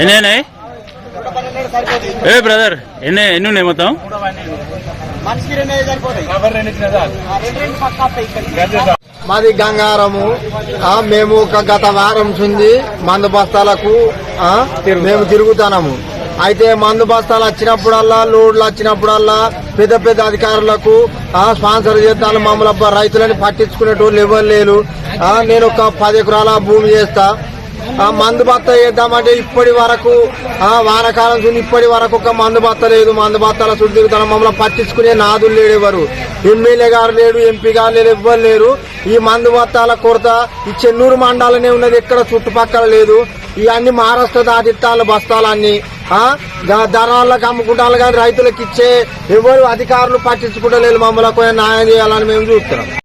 ఎన్ని బ్రదర్ ఎన్ని ఉన్నాయి మొత్తం? మాది గంగారము. మేము గత వారం నుంచి మందు బస్తాలకు మేము తిరుగుతున్నాము. అయితే మందు బస్తాలు వచ్చినప్పుడల్లా, లోడ్లు వచ్చినప్పుడల్లా పెద్ద పెద్ద అధికారులకు స్పాన్సర్ చేస్తాను. మమ్మల్ని రైతులని పట్టించుకునేటోళ్ళు ఎవరు లేరు. నేను ఒక 10 ఎకరాల భూమి చేస్తా. మందు బత్త వేద్దామంటే ఇప్పటి వరకు వానకాలం చూసి ఇప్పటి వరకు ఒక మందు బత్త లేదు. మందు బత్తాల చుట్టూ తిరుగుతాను. మమ్మల్ని పట్టించుకునే నాదులు లేడు ఎవరు. ఎమ్మెల్యే గారు లేడు, ఎంపీ గారు లేరు, ఎవ్వరు లేరు. ఈ మందు బత్తాల కొరత ఈ చెన్నూరు మండలనే ఉన్నది, ఎక్కడ చుట్టుపక్కల లేదు. ఇవన్నీ మహారాష్ట్ర దాటిత్తాలు బస్తాలన్నీ ధనాలకు అమ్ముకుంటారు కానీ రైతులకు ఇచ్చే ఎవరు అధికారులు పట్టించుకుంటలేరు. మమ్మల్ని న్యాయం చేయాలని మేము చూస్తున్నాం.